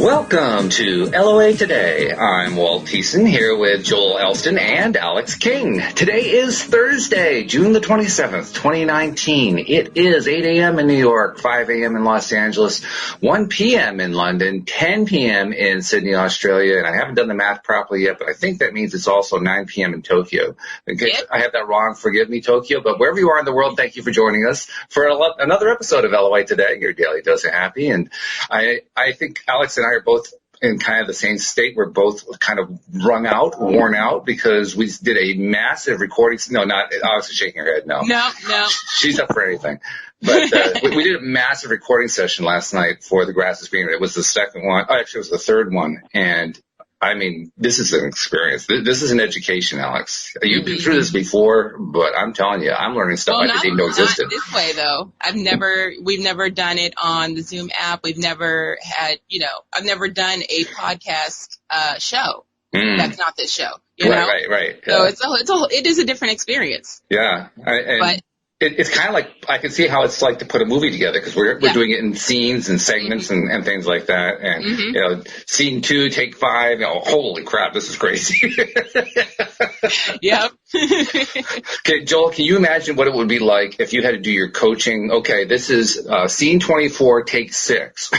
Welcome to LOA Today. I'm Walt Thiessen here with Joel Elston and Alex King. Today is Thursday, June the 27th, 2019. It is 8 a.m. in New York, 5 a.m. in Los Angeles, 1 p.m. in London, 10 p.m. in Sydney, Australia, and I haven't done the math properly yet, but I think that means it's also 9 p.m. in Tokyo. In case I have that wrong, forgive me, Tokyo, but wherever you are in the world, thank you for joining us for another episode of LOA Today, your daily dose of happy, and I think Alex and I are both in kind of the same state. We're both kind of worn out, because we did a massive recording. No, not Alex is shaking her head. No. She's up for anything. But we did a massive recording session last night for The Grass is Greener. It was the second one. Oh, actually, it was the third one. And I mean, this is an experience. This is an education, Alex. You've been through this before, but I'm telling you, I'm learning stuff I didn't even know existed. Not this way, though. We've never done it on the Zoom app. We've never had, I've never done a podcast show. That's not this show. You know? Right. So it is a different experience. Yeah. It's kind of like, I can see how it's like to put a movie together, because we're doing it in scenes and segments and things like that. And, scene 2, take 5, holy crap, this is crazy. Yep. Okay, Joel, can you imagine what it would be like if you had to do your coaching? Okay, this is scene 24, take 6.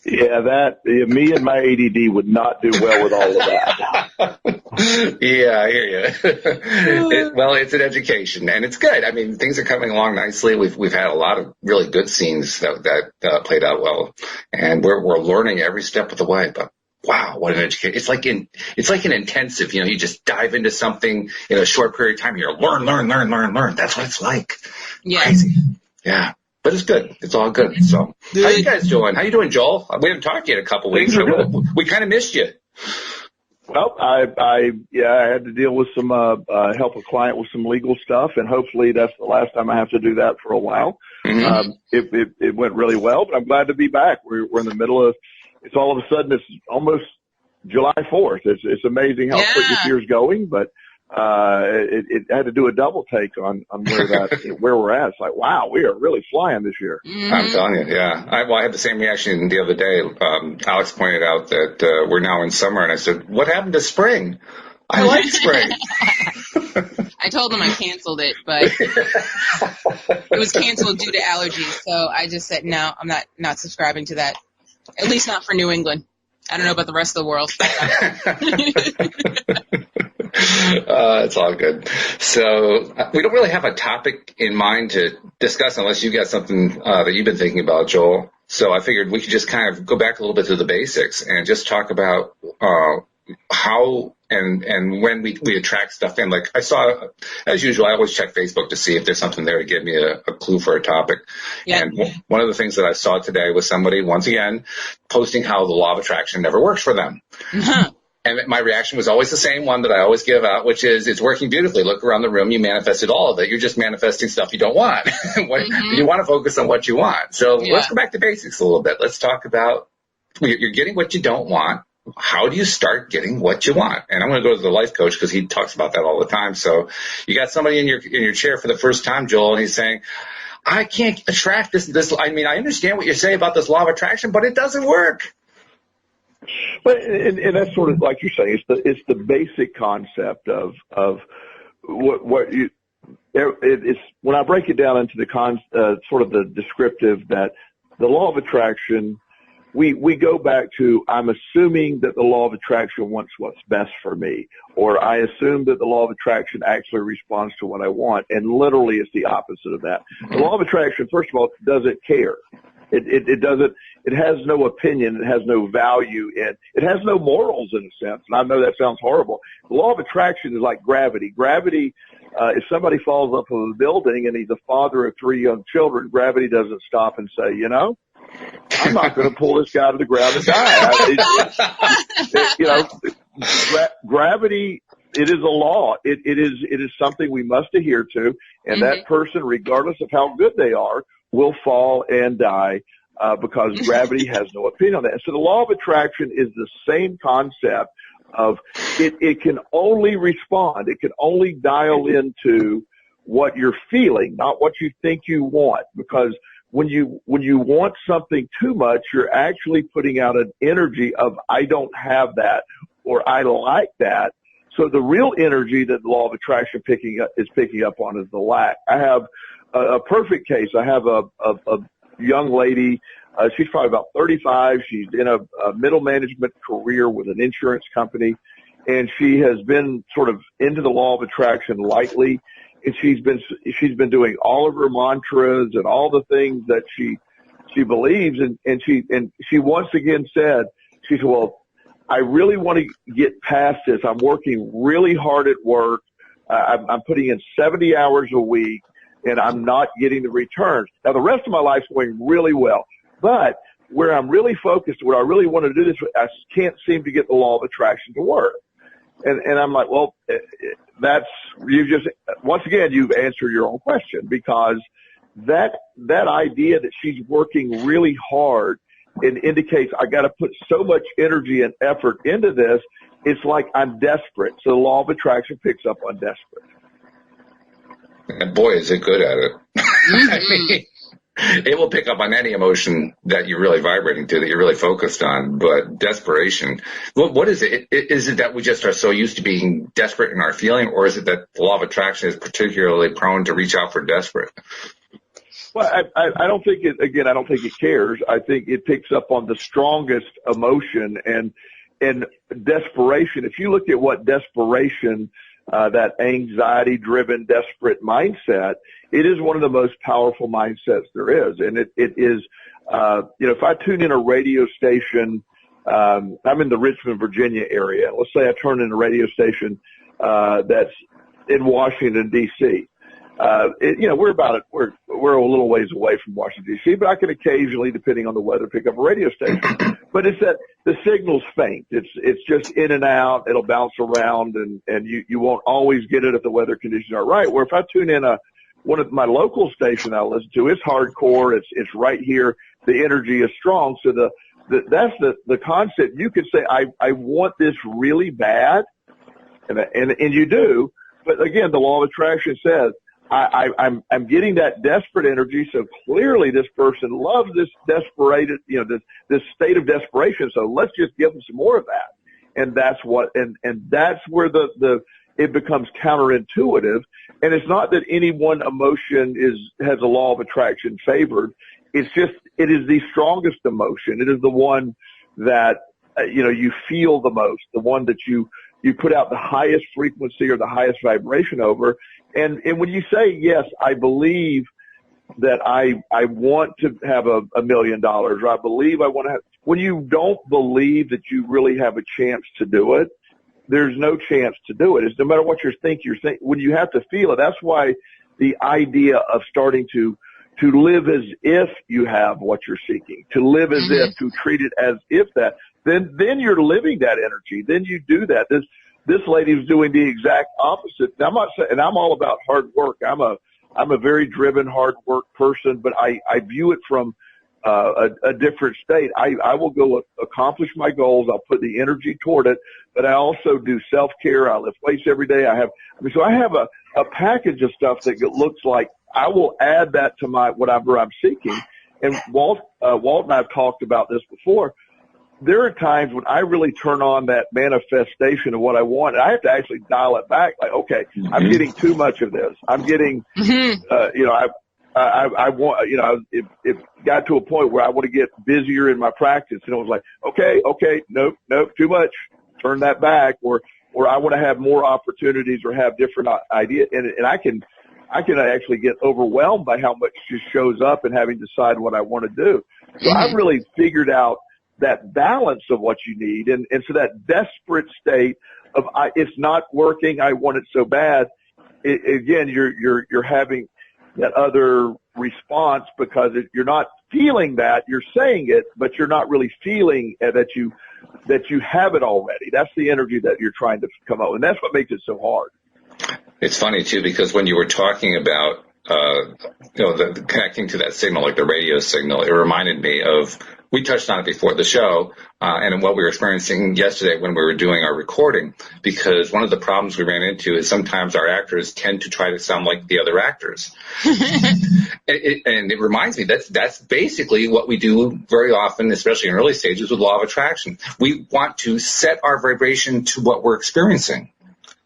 Yeah, me and my ADD would not do well with all of that. Yeah, I hear you. Well, it's an education, and it's good. I mean, things are coming along nicely. We've had a lot of really good scenes that played out well, and we're learning every step of the way. But wow, what an education! It's like an intensive. You just dive into something in a short period of time. You learn. That's what it's like. Yeah. Crazy. Yeah. But it's good. It's all good. So, how you guys doing? How you doing, Joel? We haven't talked to you in a couple weeks. We kind of missed you. Well, I had to deal with some help a client with some legal stuff, and hopefully that's the last time I have to do that for a while. Mm-hmm. It went really well, but I'm glad to be back. We're in the middle of. It's all of a sudden it's almost July 4th. It's amazing how quick this year's going, but. It had to do a double take on where we're at. It's like, wow, we are really flying this year. I'm telling you, yeah. I had the same reaction the other day. Alex pointed out that we're now in summer, and I said, what happened to spring? I like spring. I told him I canceled it, but it was canceled due to allergies. So I just said, no, I'm not subscribing to that. At least not for New England. I don't know about the rest of the world. It's all good. So we don't really have a topic in mind to discuss unless you've got something that you've been thinking about, Joel. So I figured we could just kind of go back a little bit to the basics and just talk about how and when we attract stuff in. Like I saw, as usual, I always check Facebook to see if there's something there to give me a clue for a topic. Yeah. And one of the things that I saw today was somebody, once again, posting how the law of attraction never works for them. Uh-huh. And my reaction was always the same one that I always give out, which is, it's working beautifully. Look around the room. You manifested all of it. You're just manifesting stuff you don't want. You want to focus on what you want. So let's go back to basics a little bit. Let's talk about, you're getting what you don't want. How do you start getting what you want? And I'm going to go to the life coach because he talks about that all the time. So you got somebody in your chair for the first time, Joel, and he's saying, I can't attract this. I mean, I understand what you're saying about this law of attraction, but it doesn't work. But and that's sort of like you're saying. It's the basic concept of what you. It's when I break it down into the sort of the descriptive that the law of attraction. We go back to, I'm assuming that the law of attraction wants what's best for me, or I assume that the law of attraction actually responds to what I want, and literally it's the opposite of that. The law of attraction, first of all, doesn't care. It doesn't. It has no opinion. It has no value. It has no morals in a sense. And I know that sounds horrible. The law of attraction is like gravity. Gravity, if somebody falls off of a building and he's a father of 3 young children, gravity doesn't stop and say, I'm not going to pull this guy to the ground and die. Gravity, it is a law. It is something we must adhere to. And that person, regardless of how good they are, will fall and die. Because gravity has no opinion on that. So the law of attraction is the same concept of it can only respond. It can only dial into what you're feeling, not what you think you want. Because when you want something too much, you're actually putting out an energy of, I don't have that, or I like that. So the real energy that the law of attraction is picking up on is the lack. I have a perfect case. I have a young lady. She's probably about 35. She's in a middle management career with an insurance company, and she has been sort of into the law of attraction lightly. And she's been doing all of her mantras and all the things that she believes. And she once again said, she said, well, I really want to get past this. I'm working really hard at work. I'm putting in 70 hours a week, and I'm not getting the returns. Now, the rest of my life's going really well. But where I'm really focused, what I really want to do this, I can't seem to get the law of attraction to work. And I'm like, well, once again, you've answered your own question, because that idea that she's working really hard, it indicates I got to put so much energy and effort into this. It's like I'm desperate. So the law of attraction picks up on desperate. And boy, is it good at it. I mean, it will pick up on any emotion that you're really vibrating to, that you're really focused on. But desperation, what is it? Is it that we just are so used to being desperate in our feeling, or is it that the law of attraction is particularly prone to reach out for desperate? Well, I don't think it, again, I don't think it cares. I think it picks up on the strongest emotion and desperation. If you look at what desperation, that anxiety-driven, desperate mindset, it is one of the most powerful mindsets there is. And it is, if I tune in a radio station, I'm in the Richmond, Virginia area. Let's say I turn in a radio station, that's in Washington, D.C. We're a little ways away from Washington, D.C., but I can occasionally, depending on the weather, pick up a radio station. But it's that the signal's faint. It's just in and out. It'll bounce around, and you won't always get it if the weather conditions are right. Where if I tune in one of my local stations I listen to, it's hardcore. It's right here. The energy is strong. So that's the concept. You could say, I want this really bad, and you do. But again, the law of attraction says, I'm getting that desperate energy. So clearly this person loves this desperated, this state of desperation. So let's just give them some more of that. And that's that's where it becomes counterintuitive. And it's not that any one emotion has a law of attraction favored. It's just, it is the strongest emotion. It is the one that, you feel the most, the one that you put out the highest frequency or the highest vibration over. And when you say, yes, I believe that I want to have $1 million, or I believe I want to have, when you don't believe that you really have a chance to do it, there's no chance to do it. It's no matter what you're thinking, when you have to feel it. That's why the idea of starting to live as if you have what you're seeking, to live as if, to treat it as if that, then you're living that energy. Then you do that. This lady's doing the exact opposite. Now, I'm not saying, and I'm all about hard work. I'm a very driven, hard work person, but I view it from a different state. I will go accomplish my goals. I'll put the energy toward it, but I also do self-care. I lift weights every day. So I have a package of stuff that looks like I will add that to whatever I'm seeking. And Walt and I have talked about this before. There are times when I really turn on that manifestation of what I want, and I have to actually dial it back. Like, okay, I'm getting too much of this. I'm getting, I want, it got to a point where I want to get busier in my practice, and it was like, okay, nope, too much. Turn that back, or I want to have more opportunities or have different ideas, and I can actually get overwhelmed by how much just shows up and having to decide what I want to do. So I've really figured out that balance of what you need. And so that desperate state of, it's not working, I want it so bad. Again, you're having that other response because you're not feeling that, you're saying it, but you're not really feeling that you have it already. That's the energy that you're trying to come up with. And that's what makes it so hard. It's funny too, because when you were talking about, connecting to that signal, like the radio signal, it reminded me of, we touched on it before the show, and what we were experiencing yesterday when we were doing our recording, because one of the problems we ran into is sometimes our actors tend to try to sound like the other actors. And it reminds me that's basically what we do very often, especially in early stages with law of attraction. We want to set our vibration to what we're experiencing.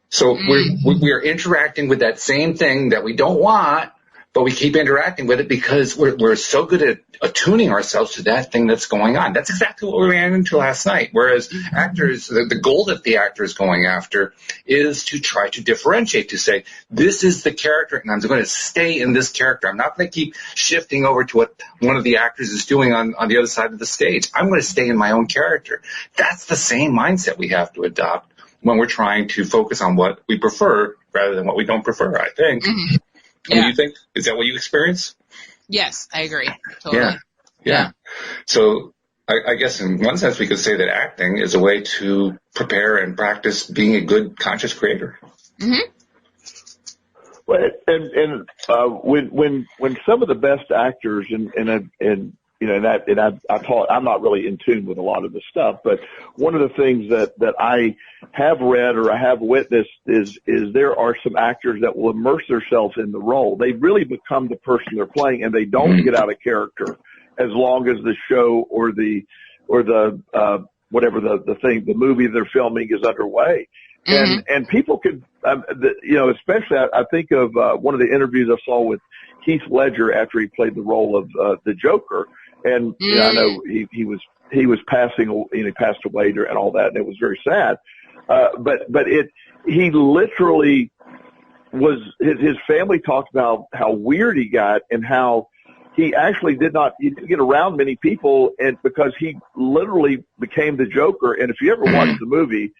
So we're interacting with that same thing that we don't want, but we keep interacting with it because we're so good at attuning ourselves to that thing that's going on. That's exactly what we ran into last night. Whereas actors, the goal that the actor is going after is to try to differentiate, to say, this is the character, and I'm going to stay in this character. I'm not going to keep shifting over to what one of the actors is doing on the other side of the stage. I'm going to stay in my own character. That's the same mindset we have to adopt when we're trying to focus on what we prefer rather than what we don't prefer, I think. Mm-hmm. What do you think? Is that what you experience? Yes, I agree. Totally. Yeah. So I guess in one sense we could say that acting is a way to prepare and practice being a good conscious creator. Mm-hmm. Well, and when some of the best actors I'm not really in tune with a lot of the stuff, but one of the things that I have read or I have witnessed is there are some actors that will immerse themselves in the role. They really become the person they're playing, and they don't get out of character as long as the show or the whatever the movie they're filming is underway. Mm-hmm. And people could, especially I think of one of the interviews I saw with Heath Ledger after he played the role of the Joker. And I know he was passing, he passed away and all that, and it was very sad. But he literally was, his family talked about how weird he got and how he actually didn't get around many people, and because he literally became the Joker. And if you ever watch the movie,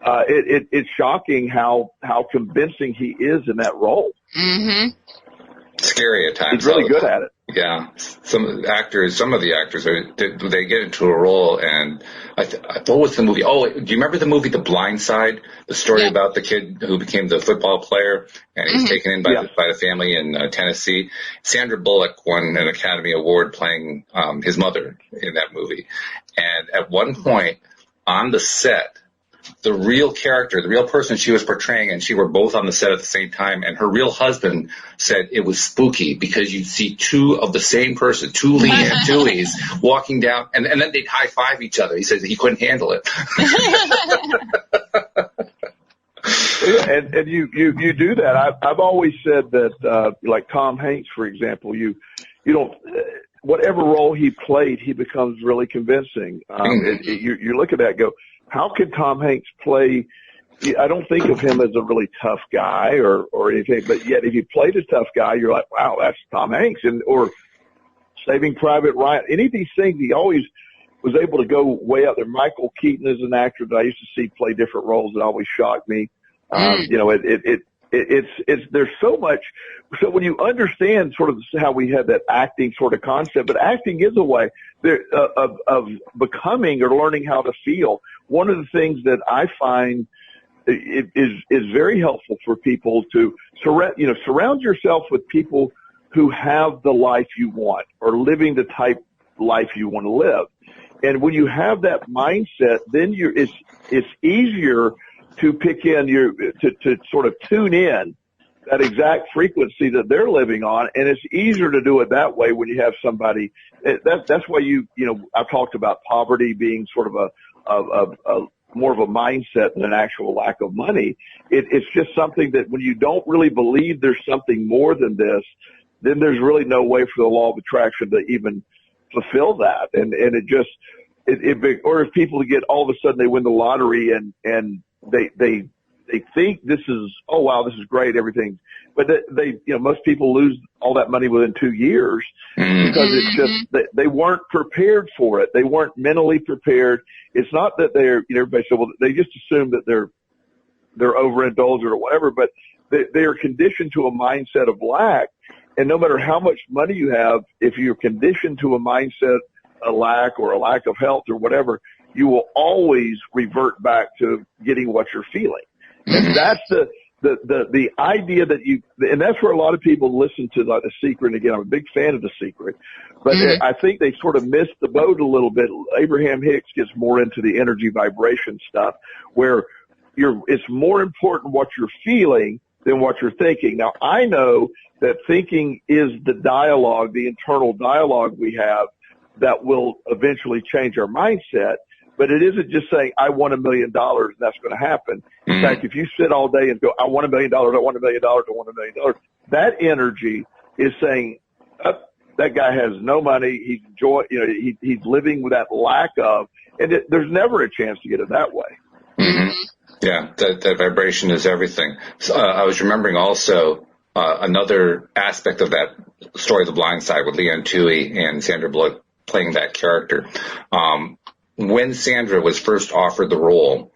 it's shocking how convincing he is in that role. Mm-hmm. Scary at times. He's really good at it. Yeah, some of the actors they get into a role, and what was the movie? Oh, do you remember the movie The Blind Side? The story about the kid who became the football player, and he's taken in by the family in Tennessee. Sandra Bullock won an Academy Award playing his mother in that movie, and at one point on the set, the real character, the real person she was portraying, and she were both on the set at the same time, and her real husband said it was spooky because you'd see two of the same person, two Lees walking down, and then they'd high-five each other. He said he couldn't handle it. And you do that. I've always said that, like Tom Hanks, for example, you don't, whatever role he played, he becomes really convincing. You look at that and go, how can Tom Hanks play? I don't think of him as a really tough guy or anything, but yet if he played a tough guy, you're like, wow, that's Tom Hanks. Or Saving Private Ryan, any of these things, he always was able to go way up there. Michael Keaton is an actor that I used to see play different roles that always shocked me. There's so much. So when you understand sort of how we had that acting sort of concept, but acting is a way of becoming or learning how to feel. One of the things that I find is very helpful for people to surround yourself with people who have the life you want or living the type life you want to live. And when you have that mindset, then it's easier to pick in to sort of tune in that exact frequency that they're living on. And it's easier to do it that way when you have somebody. That's why I've talked about poverty being sort of a more of a mindset than an actual lack of money. It's just something that when you don't really believe there's something more than this, then there's really no way for the law of attraction to even fulfill that. And or if people get all of a sudden they win the lottery and they think this is, oh wow, this is great, everything. But most people lose all that money within 2 years because it's just, they weren't prepared for it. They weren't mentally prepared. It's not that everybody said, well, they just assume that they're overindulged or whatever, but they are conditioned to a mindset of lack. And no matter how much money you have, if you're conditioned to a mindset, a lack or a lack of health or whatever, you will always revert back to getting what you're feeling. And that's the idea and that's where a lot of people listen to like The Secret. And again, I'm a big fan of The Secret, but I think they sort of missed the boat a little bit. Abraham Hicks gets more into the energy vibration stuff where it's more important what you're feeling than what you're thinking. Now, I know that thinking is the dialogue, the internal dialogue we have that will eventually change our mindset. But it isn't just saying, I want $1 million and that's going to happen. In fact, if you sit all day and go, I want $1 million, I want $1 million, I want $1 million, that energy is saying, that guy has no money. He's living with that lack of, and there's never a chance to get it that way. Mm-hmm. Yeah, that vibration is everything. So, I was remembering also another aspect of that story, The Blind Side, with Leanne Tui and Sandra Bullock playing that character. When Sandra was first offered the role,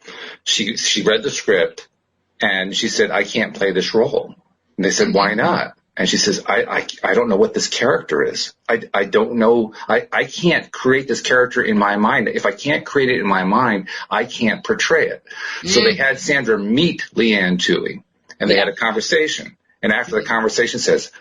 she read the script and she said, I can't play this role. And they said, why not? And she says, I don't know what this character is. I don't know. I can't create this character in my mind. If I can't create it in my mind, I can't portray it. So they had Sandra meet Leanne Tui and they had a conversation. And after the conversation says,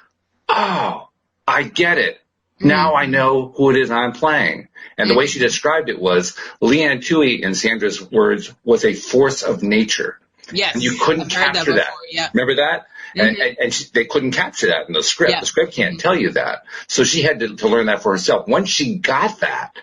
oh, I get it. Now I know who it is I'm playing. And the way she described it was, Leanne Tui, in Sandra's words, was a force of nature. Yes. And you couldn't capture that. Yeah. Remember that? And they couldn't capture that in the script. Yeah. The script can't tell you that. So she had to learn that for herself. Once she got that,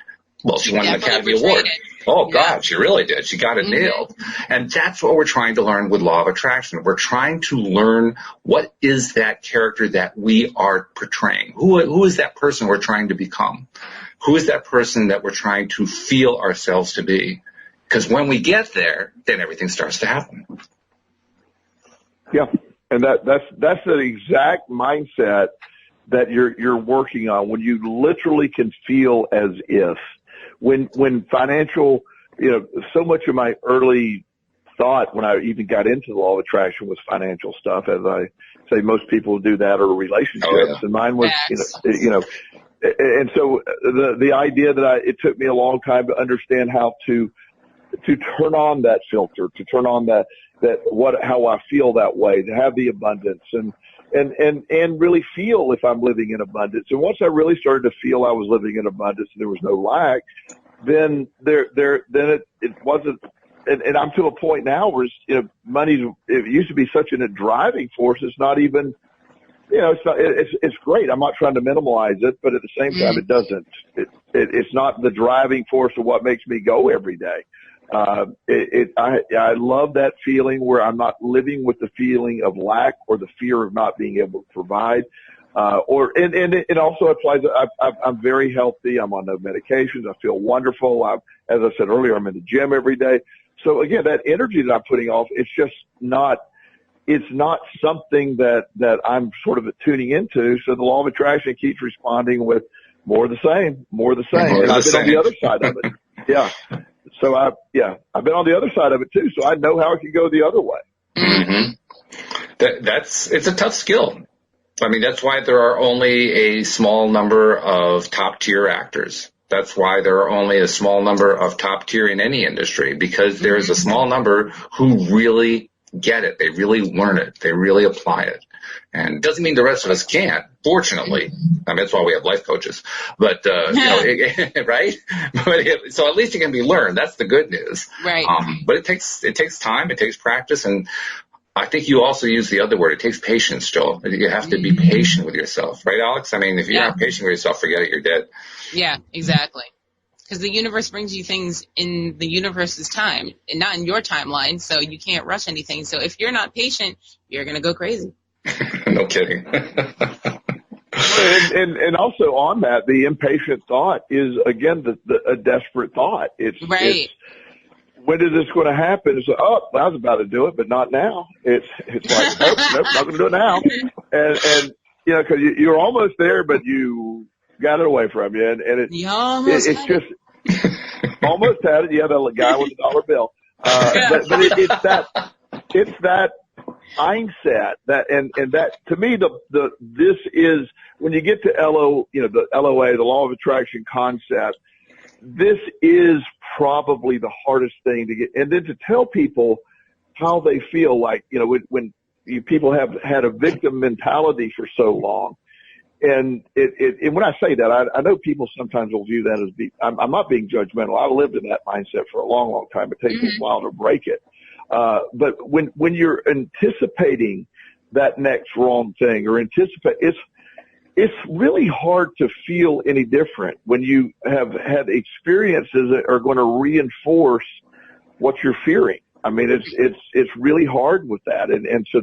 well, she won an Academy Award. Oh, God, she really did. She got it nailed. And that's what we're trying to learn with Law of Attraction. We're trying to learn what is that character that we are portraying. Who is that person we're trying to become? Who is that person that we're trying to feel ourselves to be? Because when we get there, then everything starts to happen. Yeah. And that's the exact mindset that you're working on, when you literally can feel as if. When financial, so much of my early thought when I even got into the Law of Attraction was financial stuff, as I say most people do that, or relationships. Oh, yeah. And mine was, and so the idea that it took me a long time to understand how to turn on that filter, to turn on how I feel that way, to have the abundance and really feel if I'm living in abundance. And once I really started to feel I was living in abundance and there was no lack, then it wasn't, and I'm to a point now where, money, it used to be such a driving force. It's not even, it's great. I'm not trying to minimize it, but at the same time, it doesn't, it's not the driving force of what makes me go every day. I love that feeling where I'm not living with the feeling of lack or the fear of not being able to provide. And it also applies. I'm very healthy. I'm on no medications. I feel wonderful. As I said earlier, I'm in the gym every day. So again, that energy that I'm putting off, it's not something that I'm sort of tuning into. So the Law of Attraction keeps responding with more of the same. And I've been on the other side of it. Yeah. So I've been on the other side of it too. So I know how it can go the other way. Mm-hmm. It's a tough skill. I mean, that's why there are only a small number of top tier actors. That's why there are only a small number of top tier in any industry, because there's a small number who really get it. They really learn it. They really apply it. And it doesn't mean the rest of us can't, fortunately. I mean, that's why we have life coaches. But, right? So at least it can be learned. That's the good news. Right. But it takes time. It takes practice. And I think you also use the other word. It takes patience, Joel. You have to be patient with yourself. Right, Alex? I mean, if you're not patient with yourself, forget it. You're dead. Yeah, exactly. Because the universe brings you things in the universe's time and not in your timeline, so you can't rush anything. So if you're not patient, you're going to go crazy. No kidding. and also on that, the impatient thought is, again, a desperate thought. It's when is this going to happen? It's like, I was about to do it, but not now. It's like, nope, not going to do it now. And because you're almost there, but you got it away from you, and it's just almost had it. Yeah, the guy with the dollar bill. But it's that mindset and that, to me, this is when you get to the LOA, the Law of Attraction concept. This is probably the hardest thing to get, and then to tell people how they feel. Like, when people have had a victim mentality for so long. And and when I say that, I know people sometimes will view that as I'm not being judgmental. I lived in that mindset for a long, long time. It takes a while to break it. But when you're anticipating that next wrong thing or anticipate. It's really hard to feel any different when you have had experiences that are going to reinforce what you're fearing. I mean, it's really hard with that. And so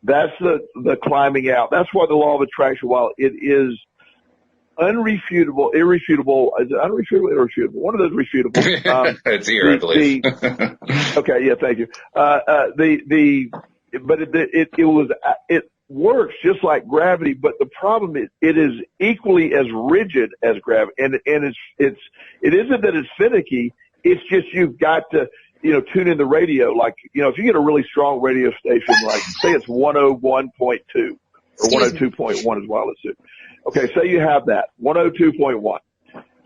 that's the climbing out. That's why the law of attraction, while it is irrefutable, is it unrefutable, irrefutable? One of those refutable. It's here, I believe. Okay. Yeah. Thank you. But it works just like gravity, but the problem is it is equally as rigid as gravity. And it isn't that it's finicky. It's just you've got to, tune in the radio. Like, if you get a really strong radio station, like say it's 101.2 or 102.1 is wireless. Okay. Say you have that 102.1.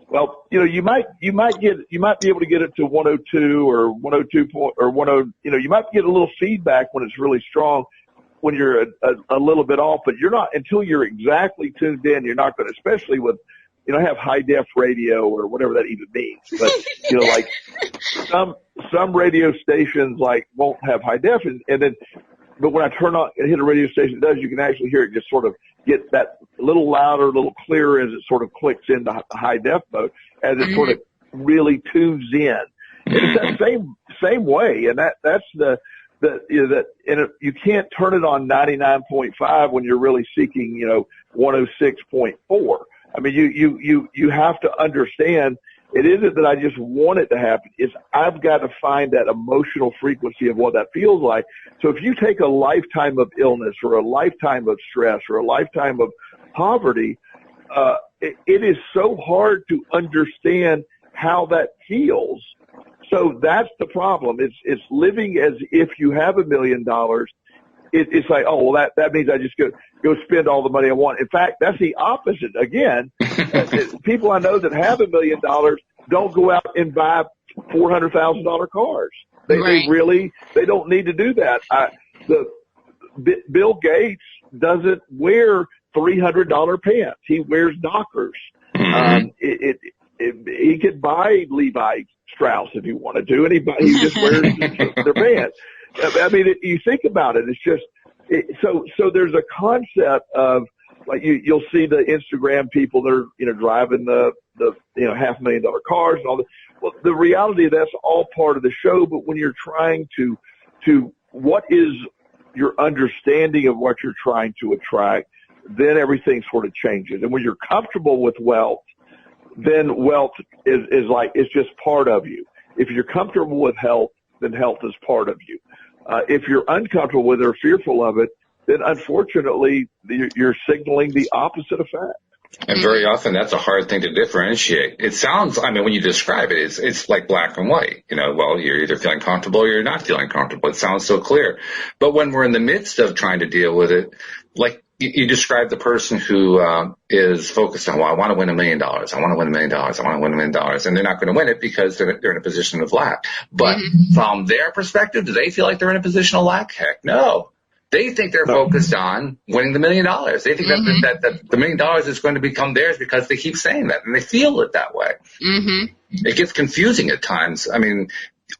Well, you might be able to get it to 102 or 102 or 10, you might get a little feedback when it's really strong when you're a little bit off, but you're not until you're exactly tuned in. You're not going to, especially with, have high def radio or whatever that even means. But, like some radio stations like won't have high def but when I turn on and hit a radio station, it does, you can actually hear it just sort of get that a little louder, a little clearer as it sort of clicks into high def mode, as it sort of really tunes in. And it's that same way. And that's you can't turn it on 99.5 when you're really seeking, 106.4. I mean, you have to understand it isn't that I just want it to happen. It's I've got to find that emotional frequency of what that feels like. So if you take a lifetime of illness or a lifetime of stress or a lifetime of poverty, it is so hard to understand how that feels. So that's the problem. It's living as if you have $1 million. It's like, oh, well, that means I just go spend all the money I want. In fact, that's the opposite. Again, people I know that have $1 million don't go out and buy $400,000 cars. They don't need to do that. Bill Gates doesn't wear $300 pants. He wears Dockers. He could buy Levi Strauss if he wanted to, and he just wears their pants. I mean, you think about it, it's just, so there's a concept of, like, you'll see the Instagram people that are, driving the $500,000 cars and all that. Well, the reality, that's all part of the show, but when you're trying to what is your understanding of what you're trying to attract, then everything sort of changes. And when you're comfortable with wealth, then wealth is like, it's just part of you. If you're comfortable with health, then health is part of you. If you're uncomfortable with it or fearful of it, then unfortunately you're signaling the opposite effect. And very often that's a hard thing to differentiate. It sounds, when you describe it, it's like black and white. Well, you're either feeling comfortable or you're not feeling comfortable. It sounds so clear. But when we're in the midst of trying to deal with it, like you describe the person who is focused on, well, I want to win $1 million. I want to win $1 million. I want to win $1 million. And they're not going to win it because they're in a position of lack. But from their perspective, do they feel like they're in a position of lack? Heck no. They think they're focused on winning the $1 million. They think that the $1 million is going to become theirs because they keep saying that, and they feel it that way. It gets confusing at times.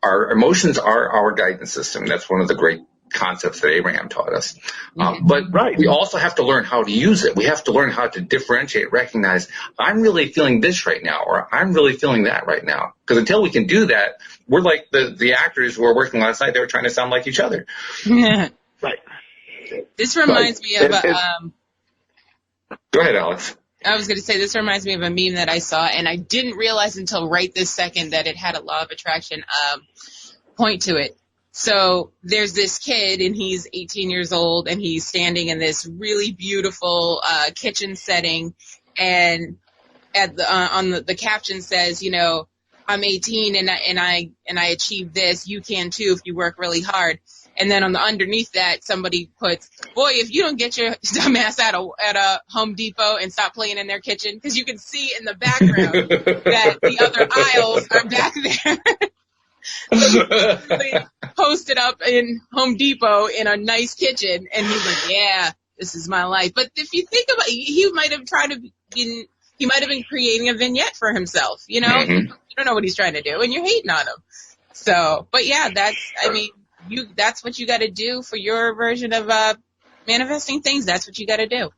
Our emotions are our guidance system. That's one of the great concepts that Abraham taught us. But we also have to learn how to use it. We have to learn how to differentiate, recognize, I'm really feeling this right now, or I'm really feeling that right now. Because until we can do that, we're like the actors who were working last night. They were trying to sound like each other. Right. This reminds me of Go ahead, Alex. I was going to say, this reminds me of a meme that I saw, and I didn't realize until right this second that it had a law of attraction point to it. So there's this kid, and he's 18 years old, and he's standing in this really beautiful kitchen setting, and on the caption says, I'm 18 and I achieved this. You can too if you work really hard. And then on the underneath that, somebody puts, boy, if you don't get your dumbass at a Home Depot and stop playing in their kitchen, because you can see in the background that the other aisles are back there. Posted up in Home Depot in a nice kitchen, and he's like, yeah, this is my life. But if you think about it, he might have been creating a vignette for himself, You don't know what he's trying to do, and you're hating on him. So, but yeah, that's what you got to do for your version of manifesting things, that's what you got to do.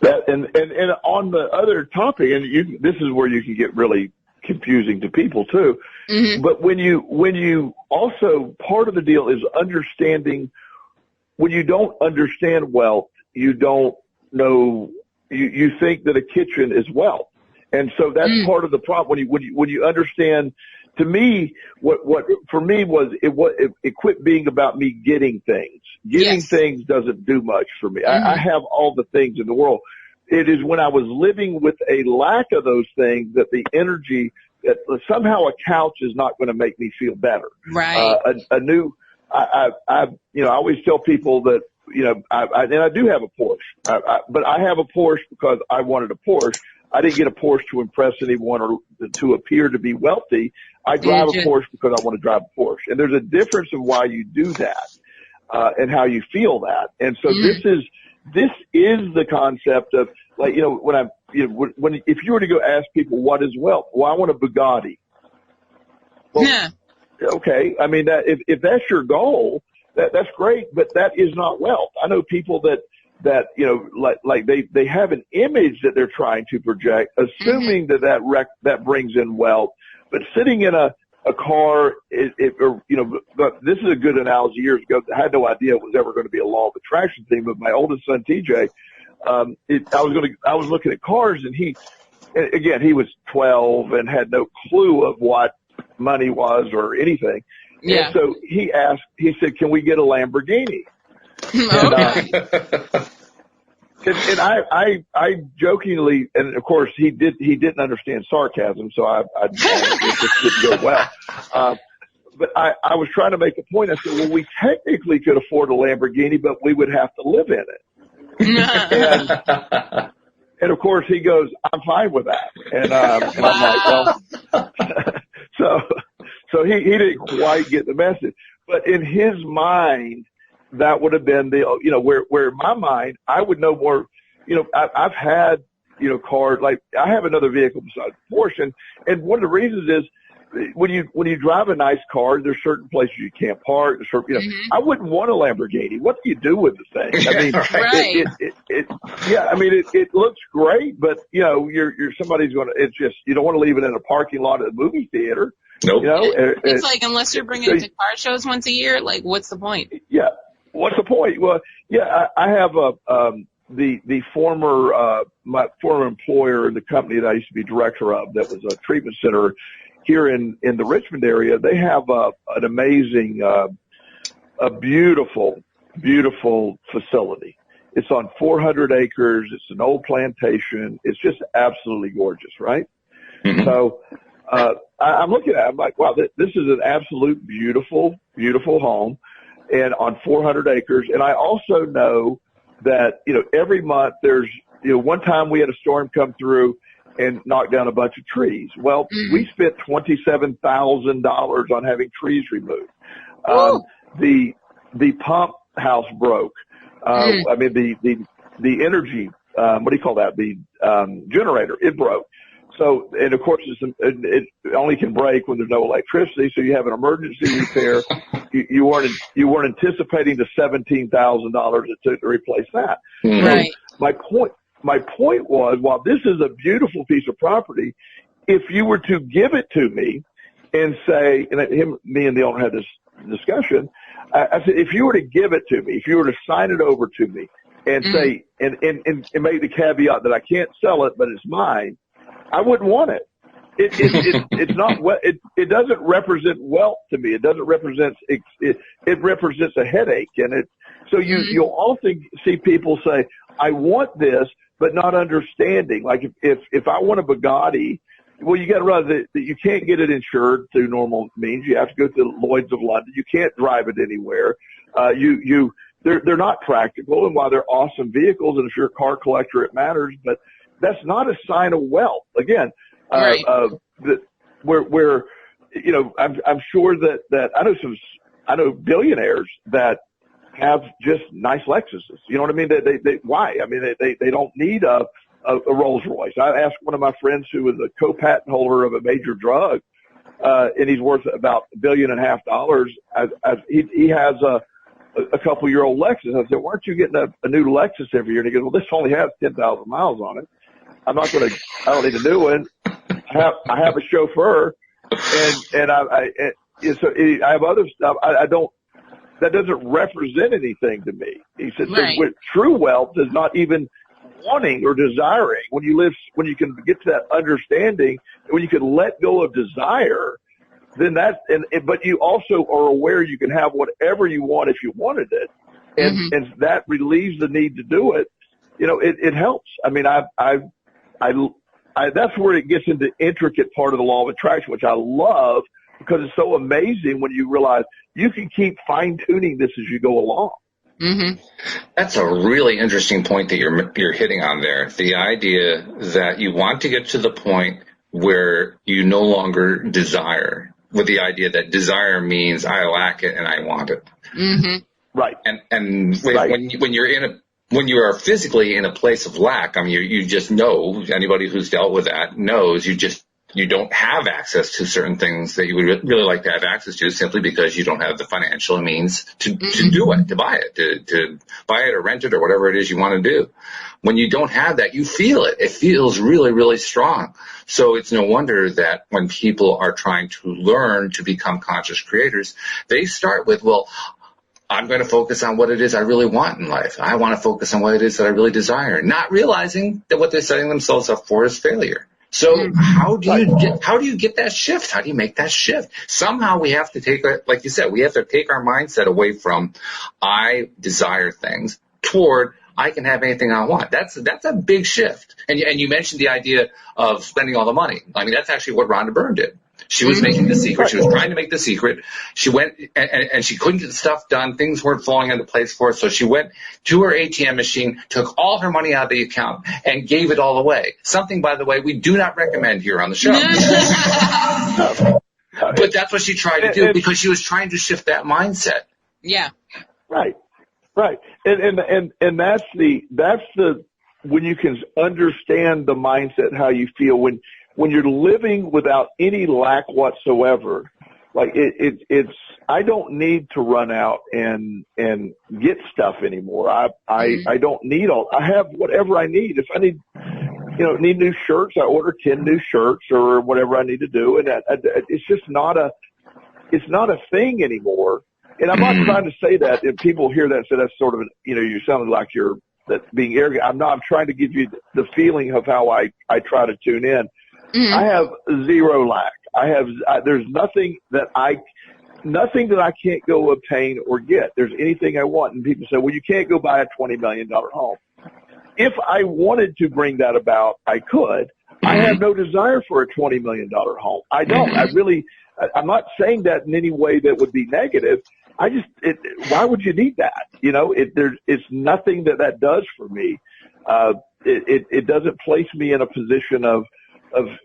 That and on the other topic, and this is where you can get really confusing to people too. Mm-hmm. But when you also, part of the deal is understanding. When you don't understand wealth, you don't know. You think that a kitchen is wealth, and so that's part of the problem. When you understand. To me, what for me was it quit being about me getting things. Getting things doesn't do much for me. I have all the things in the world. It is when I was living with a lack of those things that the energy that somehow a couch is not going to make me feel better. Right. I always tell people that, I do have a Porsche, but I have a Porsche because I wanted a Porsche. I didn't get a Porsche to impress anyone or to appear to be wealthy. I drive a Porsche because I want to drive a Porsche. And there's a difference in why you do that, and how you feel that. And so this is the concept of, like, if you were to go ask people what is wealth, well, I want a Bugatti. Well, okay. I mean, that if that's your goal, that's great, but that is not wealth. I know people that they have an image that they're trying to project, assuming that brings in wealth. But sitting in a car, this is a good analogy. Years ago, I had no idea it was ever going to be a law of attraction thing. But my oldest son, TJ, I was looking at cars, and he was 12 and had no clue of what money was or anything. Yeah. And so he said, "Can we get a Lamborghini?" And I jokingly, and of course he didn't understand sarcasm, so I it just didn't go well. But I was trying to make a point. I said, well, we technically could afford a Lamborghini, but we would have to live in it. And of course he goes, I'm fine with that. And I'm like, well, so he didn't quite get the message, but in his mind, that would have been where in my mind, I would know more, I've had, cars, like I have another vehicle besides Porsche. And one of the reasons is when you drive a nice car, there's certain places you can't park. I wouldn't want a Lamborghini. What do you do with the thing? I mean, it looks great, but you're somebody's going to, it's just, you don't want to leave it in a parking lot at a movie theater. Nope. It's like, unless you're bringing it to car shows once a year, like, what's the point? Yeah. What's the point? Well, I have the former, my former employer, the company that I used to be director of, that was a treatment center here in the Richmond area. They have an amazing, a beautiful, beautiful facility. It's on 400 acres. It's an old plantation. It's just absolutely gorgeous, right? Mm-hmm. So, I'm looking at it. I'm like, wow, this is an absolute beautiful, beautiful home, and on 400 acres. And I also know that, every month there's, one time we had a storm come through and knock down a bunch of trees. Well, we spent $27,000 on having trees removed. The pump house broke. I mean, the energy, what do you call that? The generator, it broke. So, and of course, it only can break when there's no electricity. So you have an emergency repair. You weren't anticipating the $17,000 it took to replace that. Right. So my point was, while this is a beautiful piece of property, if you were to give it to me and say, and me and the owner had this discussion, I said, if you were to give it to me, if you were to sign it over to me and say, and make the caveat that I can't sell it, but it's mine, I wouldn't want it. It's not, it doesn't represent wealth to me. It doesn't represent, it represents a headache. And so you'll often see people say, I want this, but not understanding. Like if I want a Bugatti, well, you got to realize that you can't get it insured through normal means. You have to go to Lloyd's of London. You can't drive it anywhere. They're not practical. And while they're awesome vehicles, and if you're a car collector, it matters, but that's not a sign of wealth. Again, right. Where I'm sure that I know billionaires that have just nice Lexuses. You know what I mean? They why? I mean, they don't need a Rolls Royce. I asked one of my friends who was a co-patent holder of a major drug, and he's worth about $1.5 billion. He has a couple-year-old Lexus. I said, why aren't you getting a new Lexus every year? And he goes, well, this only has 10,000 miles on it. I don't need a new one. I have a chauffeur, and I have other stuff. That doesn't represent anything to me. He said, right. So true wealth is not even wanting or desiring. When you can get to that understanding, when you can let go of desire, then but you also are aware you can have whatever you want if you wanted it. And that relieves the need to do it. It helps. I mean, that's where it gets into intricate part of the law of attraction, which I love because it's so amazing when you realize you can keep fine-tuning this as you go along. Mm-hmm. That's a really interesting point that you're hitting on there. The idea that you want to get to the point where you no longer desire, with the idea that desire means I lack it and I want it. Mm-hmm. Right. And right. when you are physically in a place of lack, I mean, you just know, anybody who's dealt with that knows you don't have access to certain things that you would really like to have access to simply because you don't have the financial means to do it, to buy it, to buy it or rent it or whatever it is you want to do. When you don't have that, you feel it. It feels really, really strong. So it's no wonder that when people are trying to learn to become conscious creators, they start with, well, I'm going to focus on what it is I really want in life. I want to focus on what it is that I really desire, not realizing that what they're setting themselves up for is failure. So how do you get that shift? How do you make that shift? Somehow we have to like you said, we have to take our mindset away from I desire things toward I can have anything I want. That's a big shift. And you mentioned the idea of spending all the money. I mean, that's actually what Rhonda Byrne did. She was making The Secret. She was trying to make The Secret. She went and she couldn't get stuff done. Things weren't falling into place for her. So she went to her ATM machine, took all her money out of the account, and gave it all away. Something, by the way, we do not recommend here on the show. But that's what she tried to do because she was trying to shift that mindset. Yeah. Right. And that's the when you can understand the mindset, how you feel when you're living without any lack whatsoever, like it's, I don't need to run out and get stuff anymore. I don't need I have whatever I need. If I need new shirts, I order 10 new shirts or whatever I need to do. And it's just it's not a thing anymore. And I'm not trying to say that if people hear that and say that's sort of, you sound like you're being arrogant. I'm trying to give you the feeling of how I try to tune in. I have zero lack. There's nothing that I can't go obtain or get. There's anything I want. And people say, well, you can't go buy a $20 million home. If I wanted to bring that about, I could. I have no desire for a $20 million home. I don't. I'm not saying that in any way that would be negative. Why would you need that? It's nothing that does for me. It doesn't place me in a position of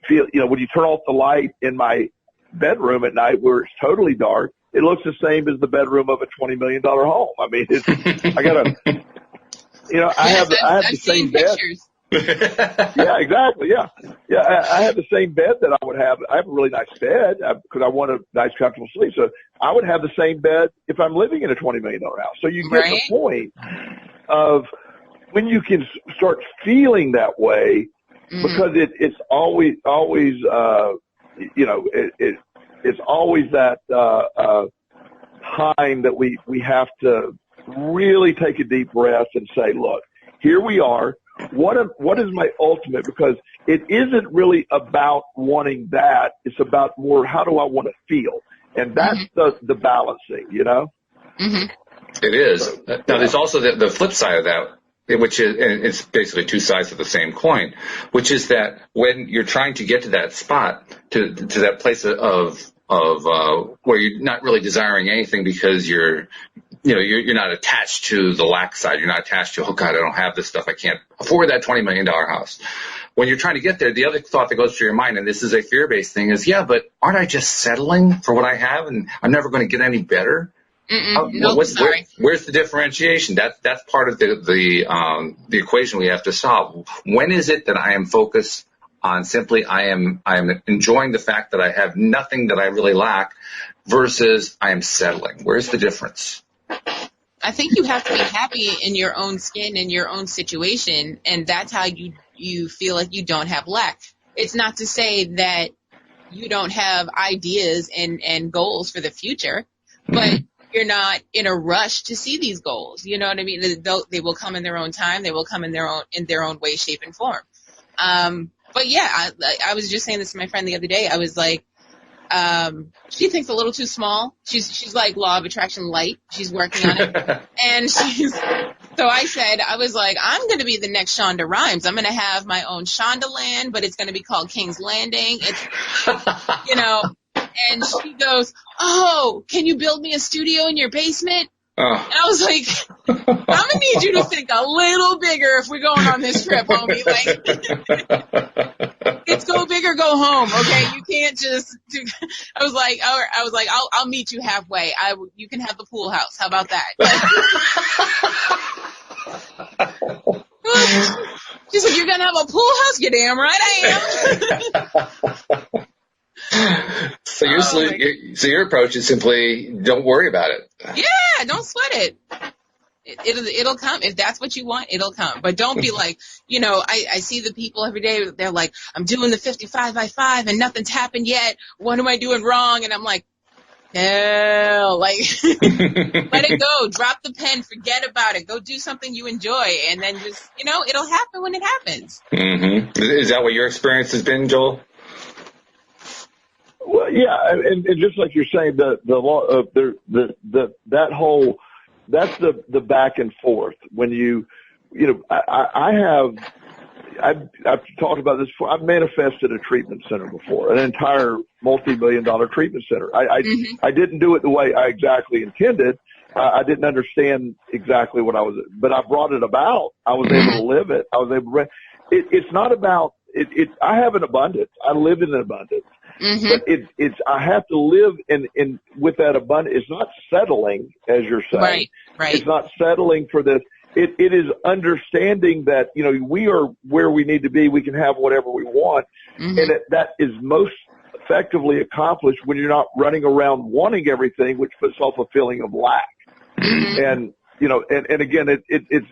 feel, when you turn off the light in my bedroom at night where it's totally dark, it looks the same as the bedroom of a $20 million home. I mean, I have the same bed. Yeah, exactly. Yeah. I have the same bed that I would have. I have a really nice bed because I want a nice comfortable sleep. So I would have the same bed if I'm living in a $20 million house. So you get the point of when you can start feeling that way, because it's always it's always that time that we have to really take a deep breath and say, look, here we are. What is my ultimate? Because it isn't really about wanting that. It's about more how do I want to feel, and that's the balancing, It is. Now, there's also the flip side of that, which is, and it's basically two sides of the same coin, which is that when you're trying to get to that spot, to that place of where you're not really desiring anything because you're not attached to the lack side. You're not attached to, oh God, I don't have this stuff. I can't afford that $20 million house. When you're trying to get there, the other thought that goes through your mind, and this is a fear-based thing, is, yeah, but aren't I just settling for what I have and I'm never going to get any better? Where's the differentiation? That's part of the equation we have to solve. When is it that I am focused on simply I am enjoying the fact that I have nothing that I really lack versus I am settling? Where's the difference? I think you have to be happy in your own skin, in your own situation, and that's how you feel like you don't have lack. It's not to say that you don't have ideas and goals for the future, but you're not in a rush to see these goals. You know what I mean? They will come in their own time. They will come in their own way, shape, and form. But yeah, I was just saying this to my friend the other day. I was like, she thinks a little too small. She's like law of attraction light. She's working on it. And so I was like, I'm going to be the next Shonda Rhimes. I'm going to have my own Shonda Land, but it's going to be called King's Landing. It's, and she goes, oh, can you build me a studio in your basement? And I was like, I'm going to need you to think a little bigger if we're going on this trip, homie. Like, it's go big or go home, okay? You can't just do, I was like, I'll meet you halfway. You can have the pool house. How about that? She's like, you're going to have a pool house? You're damn right I am. So your approach is simply don't worry about it. Yeah, don't sweat it. It'll come. If that's what you want, it'll come. But don't be like, I see the people every day. They're like, I'm doing the 55 by 5 and nothing's happened yet. What am I doing wrong? And I'm like, hell, like, let it go. Drop the pen. Forget about it. Go do something you enjoy. And then just, it'll happen when it happens. Mm-hmm. Is that what your experience has been, Joel? Well, yeah, and just like you're saying, the law, that whole, that's the back and forth. When I've talked about this before. I've manifested a treatment center before, an entire multi-million-dollar treatment center. I didn't do it the way I exactly intended. I didn't understand exactly what I was, but I brought it about. I was able to live it. I was able to. It's not about it. I have an abundance. I live in an abundance. But I have to live in with that abundance. It's not settling, as you're saying. Right. It's not settling for this. It is understanding that, we are where we need to be. We can have whatever we want. And that is most effectively accomplished when you're not running around wanting everything, which puts off a feeling of lack. And, and again, it's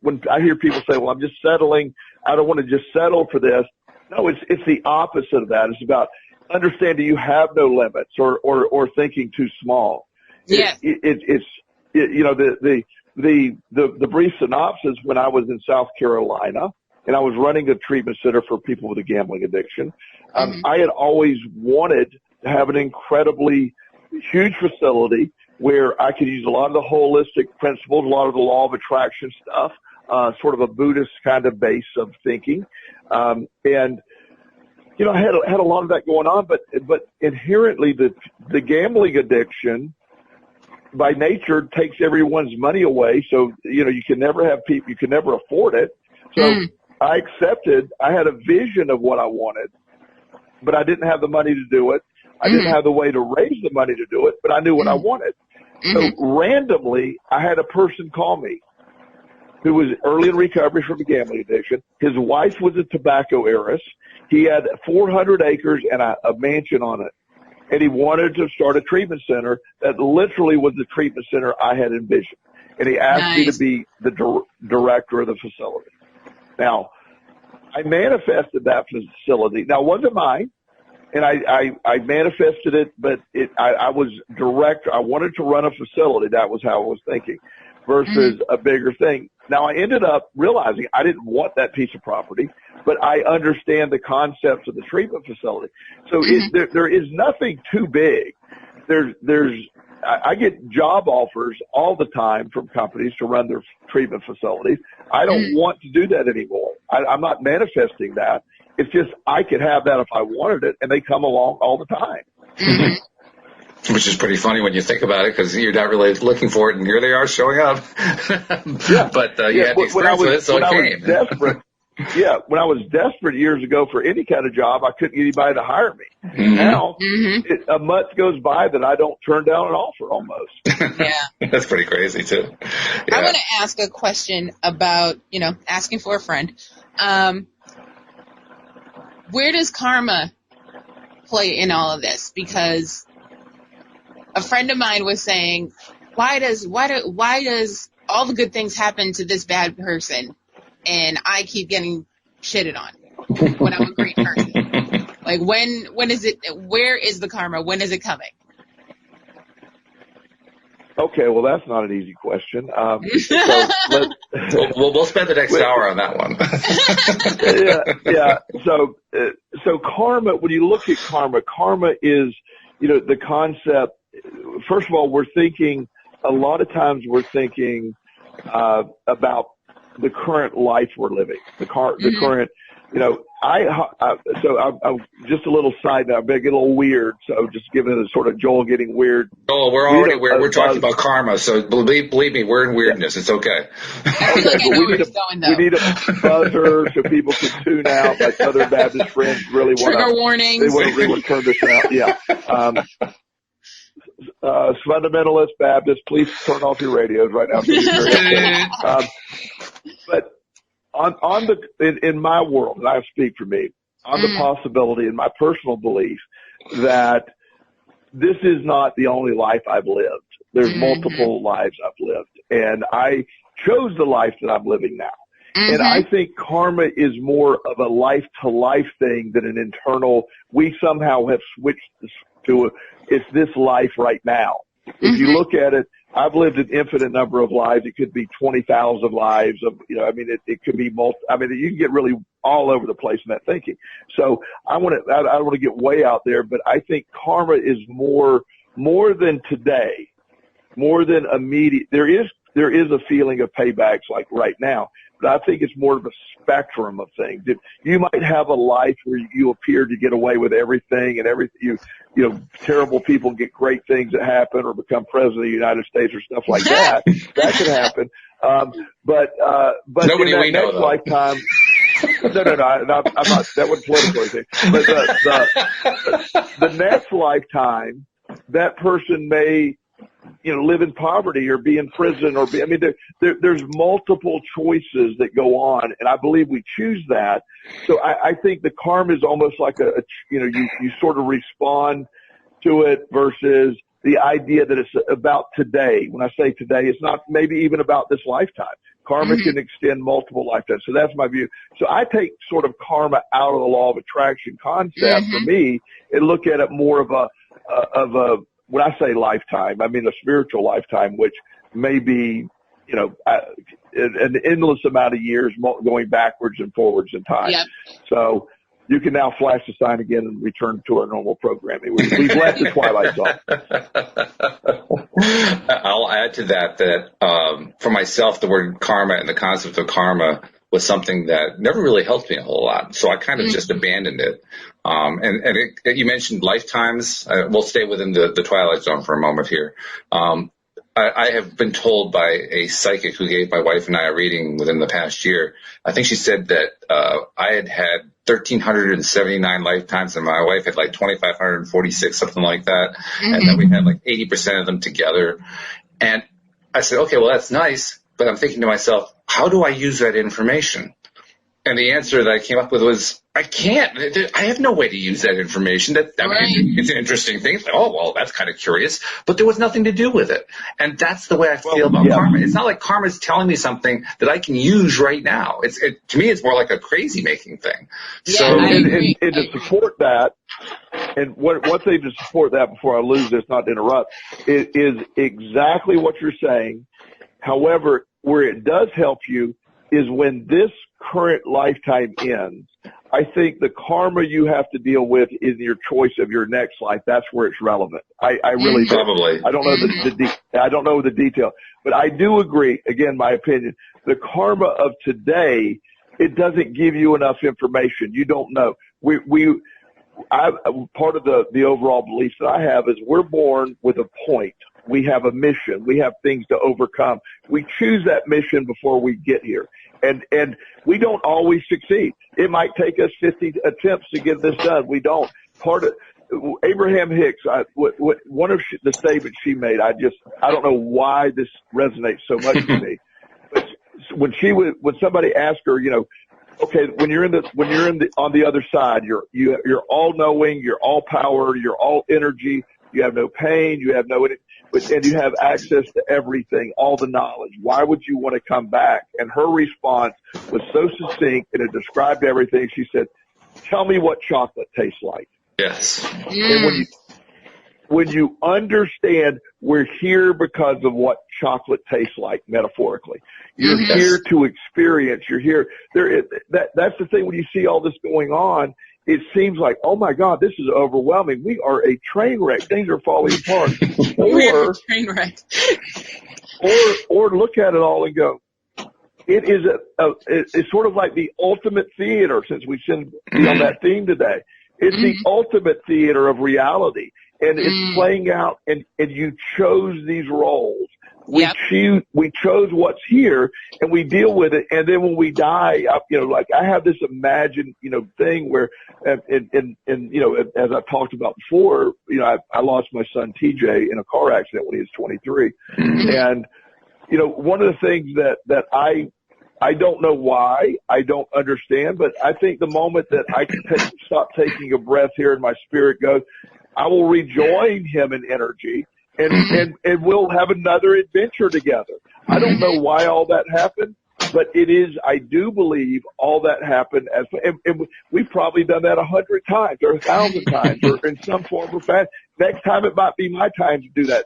when I hear people say, well, I'm just settling. I don't want to just settle for this. No, it's the opposite of that. It's about understanding you have no limits or thinking too small. Yeah. The brief synopsis, when I was in South Carolina and I was running a treatment center for people with a gambling addiction, I had always wanted to have an incredibly huge facility where I could use a lot of the holistic principles, a lot of the law of attraction stuff, sort of a Buddhist kind of base of thinking. And, I had a lot of that going on, but inherently the gambling addiction by nature takes everyone's money away. So, you can never have people, you can never afford it. So I accepted, I had a vision of what I wanted, but I didn't have the money to do it. I didn't have the way to raise the money to do it, but I knew what I wanted. So randomly, I had a person call me who was early in recovery from a gambling addiction. His wife was a tobacco heiress. He had 400 acres and a mansion on it. And he wanted to start a treatment center that literally was the treatment center I had envisioned. And he asked me to be the director of the facility. Now, I manifested that facility. Now, it wasn't mine. And I manifested it, but I was director. I wanted to run a facility. That was how I was thinking versus a bigger thing. Now, I ended up realizing I didn't want that piece of property, but I understand the concepts of the treatment facility. So there is nothing too big. I get job offers all the time from companies to run their treatment facilities. I don't want to do that anymore. I'm not manifesting that. It's just I could have that if I wanted it, and they come along all the time. Which is pretty funny when you think about it, because you're not really looking for it, and here they are showing up. But you had the experience with it, so it came. When I was desperate years ago for any kind of job, I couldn't get anybody to hire me. Now, a month goes by that I don't turn down an offer almost. Yeah. That's pretty crazy, too. Yeah. I want to ask a question about, asking for a friend. Where does karma play in all of this? Because a friend of mine was saying, why does all the good things happen to this bad person and I keep getting shitted on when I'm a great person? Like, when is it, where is the karma? When is it coming? Okay, well, that's not an easy question. We'll spend the next hour on that one. yeah. So karma, when you look at karma is, the concept. First of all, a lot of times we're thinking about the current life we're living, the current, I'm just a little side note. I'm going to get a little weird. So just giving it a sort of Joel getting weird. Oh, we're already weird. We're talking about karma. So believe me, we're in weirdness. Yeah. It's okay. I feel like I know where he's going, though. We need a buzzer so people can tune out. My Southern Baptist friends really want trigger warnings. They want to turn this out. Yeah. Fundamentalist Baptist, please turn off your radios right now. But in my world, and I speak for me, on the possibility in my personal belief that this is not the only life I've lived. There's multiple lives I've lived, and I chose the life that I'm living now. And I think karma is more of a life-to-life thing than an internal. We somehow have switched to it's this life right now. If you look at it, I've lived an infinite number of lives. It could be 20,000 lives of, it could be you can get really all over the place in that thinking. So I don't want to get way out there, but I think karma is more than today, more than immediate. There is a feeling of paybacks like right now, but I think it's more of a spectrum of things. You might have a life where you appear to get away with everything and everything. Terrible people get great things that happen or become president of the United States or stuff like that. That could happen. But nobody in that we know, next lifetime, no, I'm not, that wasn't political anything. But the next lifetime, that person may, live in poverty or be in prison there's multiple choices that go on, and I believe we choose that. So I think the karma is almost like you sort of respond to it versus the idea that it's about today. When I say today, it's not maybe even about this lifetime. Karma can extend multiple lifetimes. So that's my view. So I take sort of karma out of the law of attraction concept for me and look at it more of a when I say lifetime, I mean a spiritual lifetime, which may be, an endless amount of years going backwards and forwards in time. Yep. So you can now flash the sign again and return to our normal programming. We've left the twilight zone. I'll add to that for myself, the word karma and the concept of karma was something that never really helped me a whole lot. So I kind of just abandoned it. You mentioned lifetimes. We'll stay within the twilight zone for a moment here. I have been told by a psychic who gave my wife and I a reading within the past year. I think she said that I had 1,379 lifetimes and my wife had 2,546, something like that. And then we had 80% of them together. And I said, okay, well, that's nice. But I'm thinking to myself, how do I use that information? And the answer that I came up with was, I can't. I have no way to use that information. It's an interesting thing. It's oh, well, that's kind of curious. But there was nothing to do with it. And that's the way I feel about karma. It's not like karma is telling me something that I can use right now. To me, it's more like a crazy-making thing. Yeah, and to support that, and one thing to support that before I lose this, not to interrupt, is exactly what you're saying. However, where it does help you is when this current lifetime ends, I think the karma you have to deal with in your choice of your next life, that's where it's relevant. I really do. Probably. I don't know I don't know the detail, but I do agree, again, my opinion, the karma of today, it doesn't give you enough information. You don't know. Part of the overall belief that I have is we're born with a point. We have a mission. We have things to overcome. We choose that mission before we get here. And we don't always succeed. It might take us 50 attempts to get this done. We don't. Abraham Hicks, one of the statements she made, I don't know why this resonates so much with me. But when somebody asked her, okay, when you're on the other side, you're all knowing, you're all power, you're all energy. you have no pain, you have no, and you have access to everything, all the knowledge. Why would you want to come back? And her response was so succinct, and it described everything. She said, tell me what chocolate tastes like. Yes. And when you understand we're here because of what chocolate tastes like, metaphorically, you're here to experience, you're here. That's the thing when you see all this going on, it seems like, oh my God, this is overwhelming. We are a train wreck. Things are falling apart. We're a train wreck. or look at it all and go, it is it's sort of like the ultimate theater, since we should be on that theme today. It's the ultimate theater of reality. And it's playing out, and you chose these roles. We chose what's here, and we deal with it. And then when we die, like I have this imagined, thing where, and as I've talked about before, I lost my son TJ in a car accident when he was 23. And, one of the things that I don't know why, I don't understand, but I think the moment that I can stop taking a breath here and my spirit goes, I will rejoin him in energy, and we'll have another adventure together. I don't know why all that happened, but I do believe all that happened and we've probably done that 100 times or 1,000 times or in some form or fashion. Next time it might be my time to do that,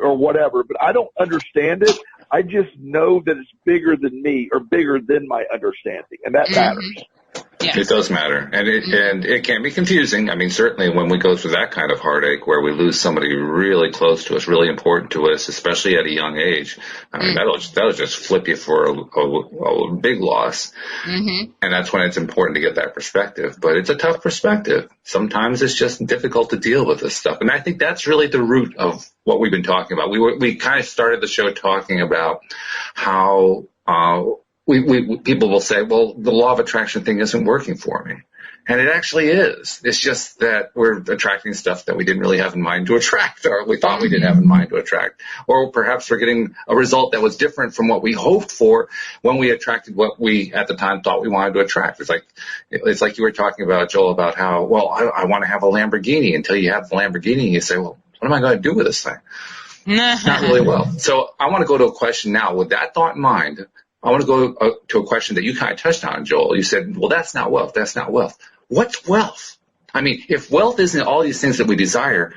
or whatever, but I don't understand it. I just know that it's bigger than me or bigger than my understanding, and that matters. Yes. It does matter, and it can be confusing. I mean, certainly when we go through that kind of heartache where we lose somebody really close to us, really important to us, especially at a young age, I mean, that'll just flip you for a big loss. And that's when it's important to get that perspective. But it's a tough perspective. Sometimes it's just difficult to deal with this stuff. And I think that's really the root of what we've been talking about. We kind of started the show talking about how people will say, well, the law of attraction thing isn't working for me. And it actually is. It's just that we're attracting stuff that we didn't really have in mind to attract, or we thought we didn't have in mind to attract. Or perhaps we're getting a result that was different from what we hoped for when we attracted what we at the time thought we wanted to attract. It's like you were talking about, Joel, about how, well, I want to have a Lamborghini. Until you have the Lamborghini, you say, well, what am I going to do with this thing? Not really well. So I want to go to a question now. With that thought in mind, I want to go to a question that you kind of touched on, Joel. You said, well, that's not wealth. That's not wealth. What's wealth? I mean, if wealth isn't all these things that we desire,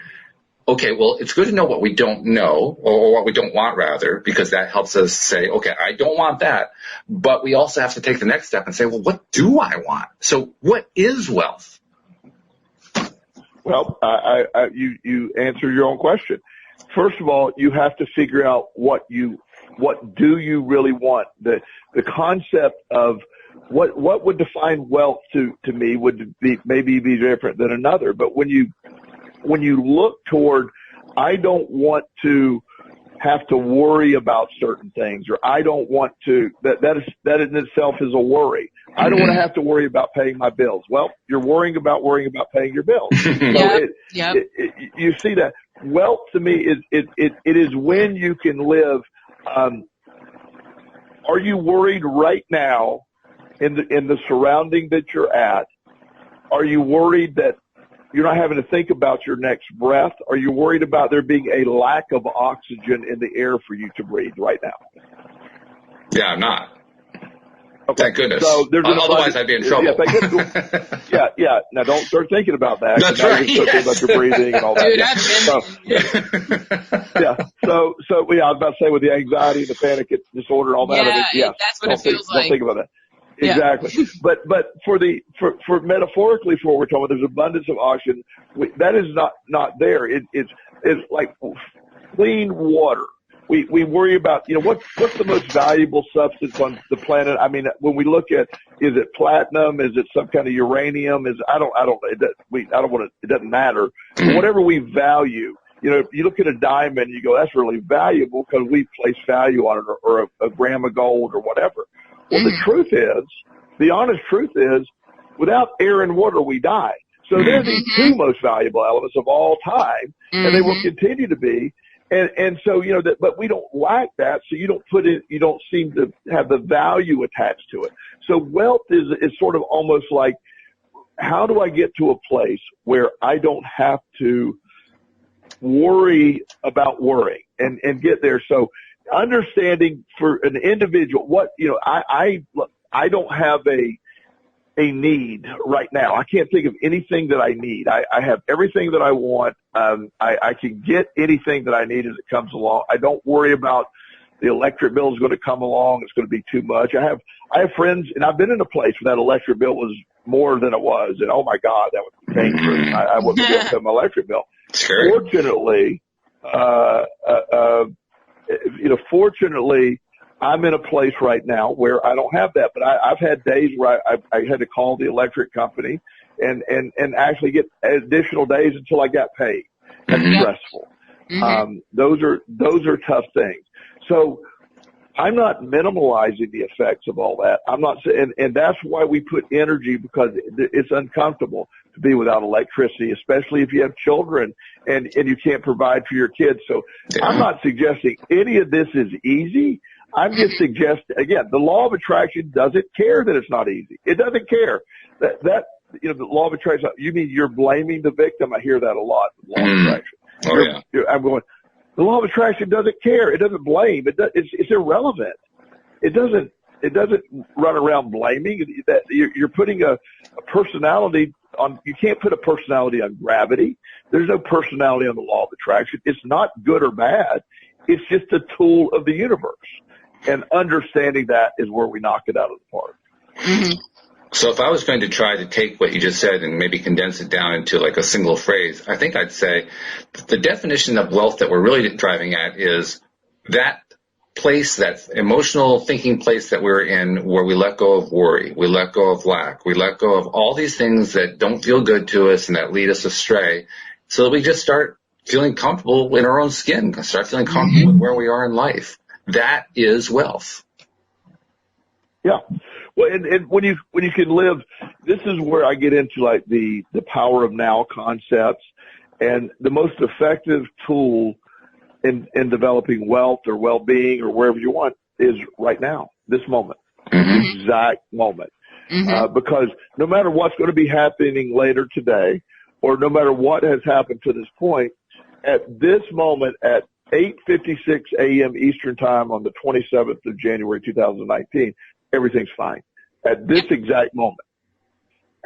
okay, well, it's good to know what we don't know, or what we don't want, rather, because that helps us say, okay, I don't want that. But we also have to take the next step and say, well, what do I want? So what is wealth? Well, you answer your own question. First of all, you have to figure out what do you really want? The concept of what would define wealth to me would maybe be different than another. But when you look toward, I don't want to have to worry about certain things, or I don't want to, that in itself is a worry. I don't want to have to worry about paying my bills. Well, you're worrying about paying your bills. You see that wealth to me it is when you can live. Are you worried right now in the surrounding that you're at? Are you worried that you're not having to think about your next breath? Are you worried about there being a lack of oxygen in the air for you to breathe right now? Yeah, I'm not. Okay. Thank goodness. So otherwise, I'd be in trouble. Yeah. Now, don't start thinking about that. That's right. Start thinking about your breathing and all that. Dude, I was about to say with the anxiety, the panic disorder, all that. That's what it feels like. Don't think about that. Exactly. But for metaphorically, for what we're talking about, there's abundance of oxygen. That is not there. It's like clean water. We worry about, what's the most valuable substance on the planet? I mean, when we look at, is it platinum? Is it some kind of uranium? It doesn't matter. But whatever we value, if you look at a diamond, you go, that's really valuable because we place value on it, or a gram of gold or whatever. Well, the honest truth is, without air and water, we die. So they're the two most valuable elements of all time, and they will continue to be. And so, but we don't lack that. So you don't seem to have the value attached to it. So wealth is sort of almost like, how do I get to a place where I don't have to worry about worrying and get there. So understanding for an individual, I don't have a need right now. I can't think of anything that I need. I have everything that I want. I can get anything that I need as it comes along. I don't worry about the electric bill is going to come along. It's going to be too much. I have friends, and I've been in a place where that electric bill was more than it was. And oh my God, that would be dangerous. I wouldn't be able to pay my electric bill. Scary. Fortunately, I'm in a place right now where I don't have that, but I've had days where I had to call the electric company and actually get additional days until I got paid. That's stressful. Those are tough things. So I'm not minimalizing the effects of all that. I'm not saying, and that's why we put energy, because it's uncomfortable to be without electricity, especially if you have children and you can't provide for your kids. So I'm not suggesting any of this is easy. I'm just suggesting, again, the law of attraction doesn't care that it's not easy. It doesn't care that the law of attraction, you mean you're blaming the victim? I hear that a lot, the law of attraction. I'm going, the law of attraction doesn't care. It doesn't blame. It's irrelevant. It doesn't run around blaming. That you're putting a personality on. You can't put a personality on gravity. There's no personality on the law of attraction. It's not good or bad. It's just a tool of the universe. And understanding that is where we knock it out of the park. Mm-hmm. So if I was going to try to take what you just said and maybe condense it down into like a single phrase, I think I'd say the definition of wealth that we're really driving at is that place, that emotional thinking place that we're in, where we let go of worry, we let go of lack, we let go of all these things that don't feel good to us and that lead us astray, so that we just start feeling comfortable in our own skin, start feeling comfortable with where we are in life. That is wealth. Yeah. Well, and when you can live, this is where I get into like the power of now concepts, and the most effective tool in developing wealth or well-being or wherever you want is right now, this moment, the exact moment. Because no matter what's going to be happening later today, or no matter what has happened to this point, at this moment at 8:56 a.m. Eastern Time on the 27th of January 2019, everything's fine. At this exact moment,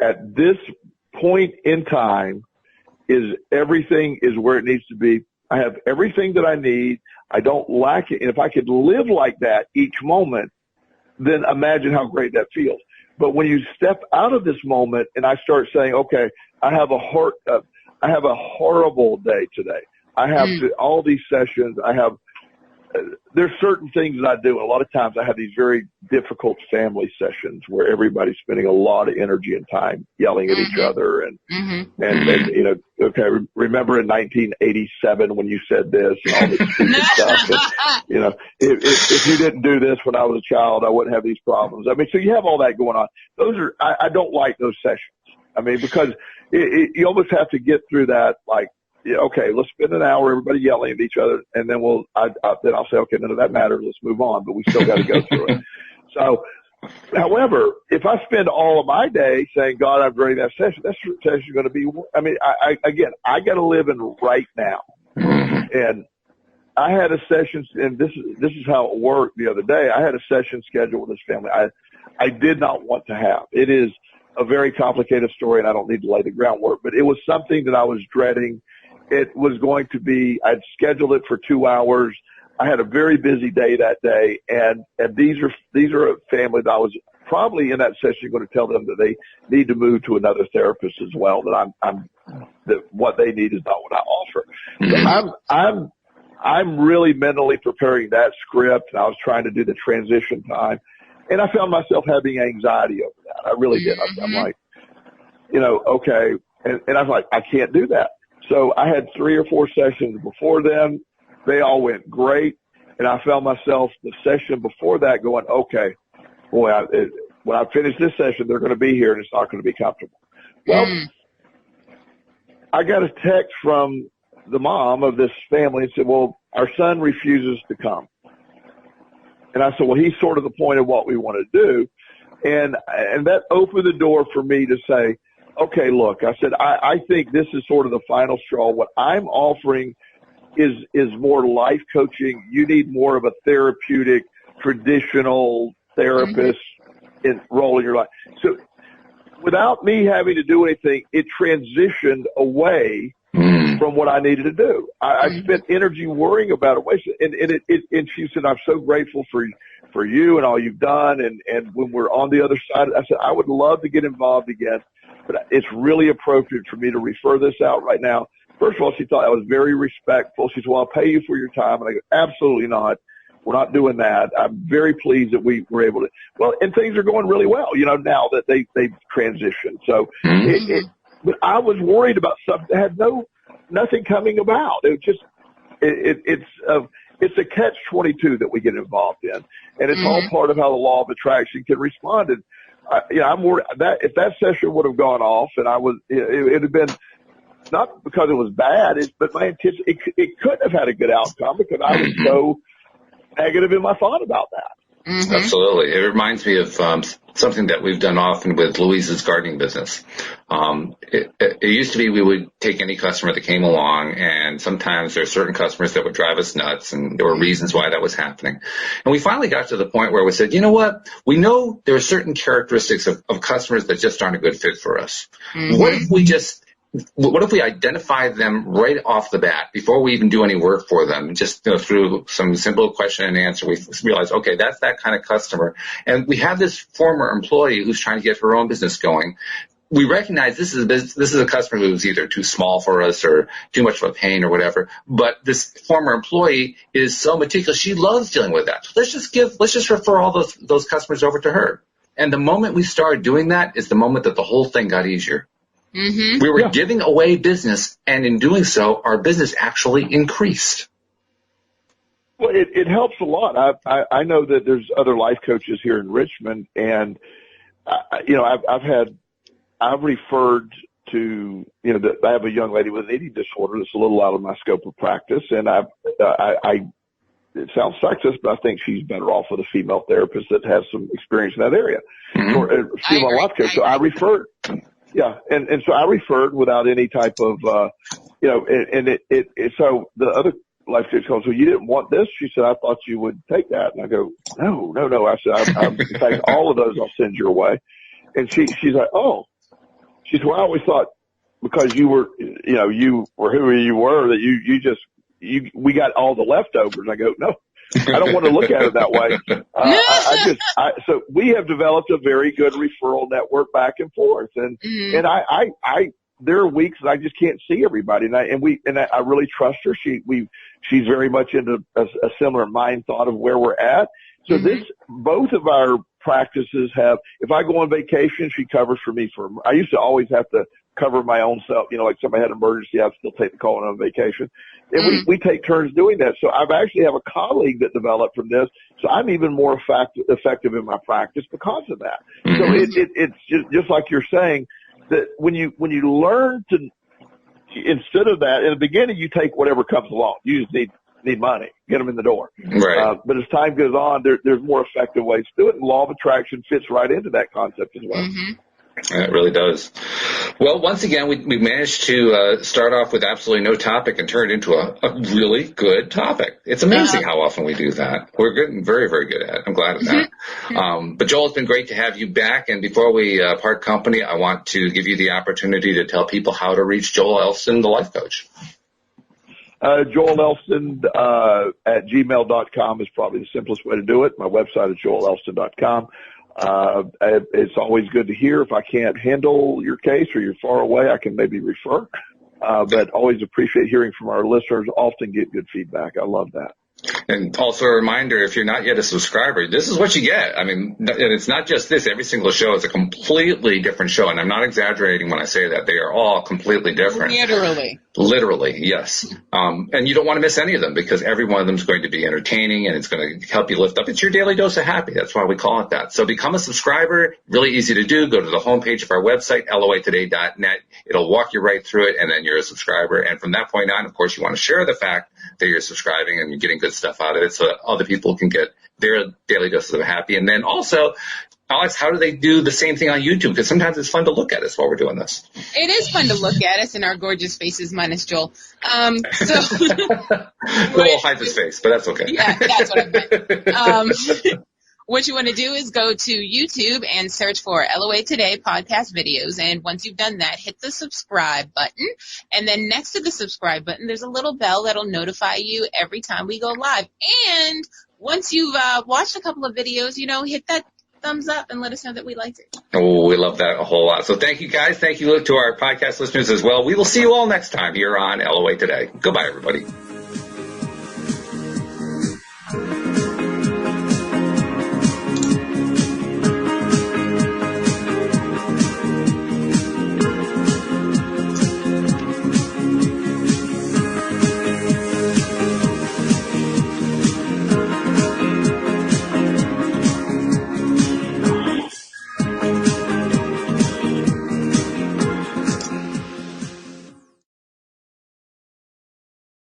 at this point in time, everything is where it needs to be. I have everything that I need. I don't lack it. And if I could live like that each moment, then imagine how great that feels. But when you step out of this moment and I start saying, okay, I have a horrible day today. I have all these sessions. There's certain things that I do. A lot of times I have these very difficult family sessions where everybody's spending a lot of energy and time yelling at each other. And okay, remember in 1987 when you said this and all this stupid stuff. And, if you didn't do this when I was a child, I wouldn't have these problems. I mean, so you have all that going on. I don't like those sessions. I mean, because you almost have to get through that, like, okay, let's spend an hour, everybody yelling at each other, and then I'll say, okay, none of that matters, let's move on, but we still got to go through it. So, however, if I spend all of my day saying, God, I'm during that session, that session is going to be, I mean, I got to live in right now. And I had a session, and this is how it worked the other day. I had a session scheduled with this family I did not want to have. It is a very complicated story, and I don't need to lay the groundwork, but it was something that I was dreading. It was going to be, I'd scheduled it for 2 hours. I had a very busy day that day, and these are a family that I was probably in that session going to tell them that they need to move to another therapist as well, that what they need is not what I offer. So I'm really mentally preparing that script, and I was trying to do the transition time, and I found myself having anxiety over that. I really did. I'm like, okay. And I was like, I can't do that. So I had 3 or 4 sessions before then. They all went great. And I found myself the session before that going, okay, boy, when I finish this session, they're going to be here and it's not going to be comfortable. Well, I got a text from the mom of this family and said, well, our son refuses to come. And I said, well, he's sort of the point of what we want to do. And that opened the door for me to say, okay, look, I said, I think this is sort of the final straw. What I'm offering is more life coaching. You need more of a therapeutic, traditional therapist role in your life. So without me having to do anything, it transitioned away from what I needed to do. I spent energy worrying about it. And she said, I'm so grateful for you and all you've done. And when we're on the other side, I said, I would love to get involved again, but it's really appropriate for me to refer this out right now. First of all, she thought I was very respectful. She said, well, I'll pay you for your time. And I go, absolutely not. We're not doing that. I'm very pleased that we were able to. Well, and things are going really well, now that they've transitioned. So, but I was worried about something that had nothing coming about. It was just, it's a catch-22 that we get involved in, and it's all part of how the law of attraction can respond. And I'm worried that if that session would have gone off, and it'd have been. Not because it was bad, but my intention, it couldn't have had a good outcome because I was so negative in my thought about that. Absolutely. It reminds me of something that we've done often with Louise's gardening business. It used to be we would take any customer that came along, and sometimes there are certain customers that would drive us nuts, and there were reasons why that was happening. And we finally got to the point where we said, you know what? We know there are certain characteristics of customers that just aren't a good fit for us. What if we identify them right off the bat before we even do any work for them? Just through some simple question and answer, we realize, okay, that's that kind of customer. And we have this former employee who's trying to get her own business going. We recognize this is a customer who's either too small for us or too much of a pain or whatever. But this former employee is so meticulous; she loves dealing with that. Let's just refer all those customers over to her. And the moment we started doing that is the moment that the whole thing got easier. We were giving away business, and in doing so, our business actually increased. Well, it helps a lot. I know that there's other life coaches here in Richmond, and I've referred to I have a young lady with an eating disorder that's a little out of my scope of practice, and it sounds sexist, but I think she's better off with a female therapist that has some experience in that area, or a female life coach. So I referred. Yeah, and so I referred without any type of, so the other life coach goes, well, you didn't want this? She said, I thought you would take that. And I go, no. I said, in fact, all of those I'll send your way. And she's like, oh. She said, well, I always thought because you were, you were who you were that we got all the leftovers. I go, no. I don't want to look at it that way. So we have developed a very good referral network back and forth, and there are weeks that I just can't see everybody, and I really trust her. She's very much into a similar mind thought of where we're at. So both of our practices have. If I go on vacation, she covers for me. I used to always have to cover my own self. Like somebody had an emergency, I'd still take the call on vacation. And we take turns doing that. So I've actually have a colleague that developed from this. So I'm even more effective in my practice because of that. So it's just like you're saying that when you learn to, instead of that, in the beginning, you take whatever comes along. You just need money, get them in the door. Right. But as time goes on, there's more effective ways to do it. And law of attraction fits right into that concept as well. It really does. Well, once again, we managed to start off with absolutely no topic and turn it into a really good topic. It's amazing how often we do that. We're getting very, very good at it. I'm glad of that. But Joel, it's been great to have you back. And before we part company, I want to give you the opportunity to tell people how to reach Joel Elston, the life coach. Joel Elston at gmail.com is probably the simplest way to do it. My website is joelelston.com. It's always good to hear. If I can't handle your case or you're far away, I can maybe refer. But always appreciate hearing from our listeners. Often get good feedback. I love that. And also a reminder, if you're not yet a subscriber, this is what you get. I mean, and it's not just this. Every single show is a completely different show. And I'm not exaggerating when I say that. They are all completely different. Literally, yes. And you don't want to miss any of them because every one of them is going to be entertaining and it's going to help you lift up. It's your daily dose of happy. That's why we call it that. So become a subscriber. Really easy to do. Go to the homepage of our website, loatoday.net. It'll walk you right through it, and then you're a subscriber. And from that point on, of course, you want to share the fact that you're subscribing and you're getting good stuff out of it so that other people can get their daily doses of happy. And then also, Alex, how do they do the same thing on YouTube? Because sometimes it's fun to look at us while we're doing this. It is fun to look at us in our gorgeous faces, minus Joel. We'll hide his face, but that's okay. Yeah, that's what I meant. What you want to do is go to YouTube and search for LOA Today podcast videos. And once you've done that, hit the subscribe button. And then next to the subscribe button, there's a little bell that'll notify you every time we go live. And once you've watched a couple of videos, hit that thumbs up and let us know that we liked it. Oh, we love that a whole lot. So thank you, guys. Thank you to our podcast listeners as well. We will see you all next time here on LOA Today. Goodbye, everybody.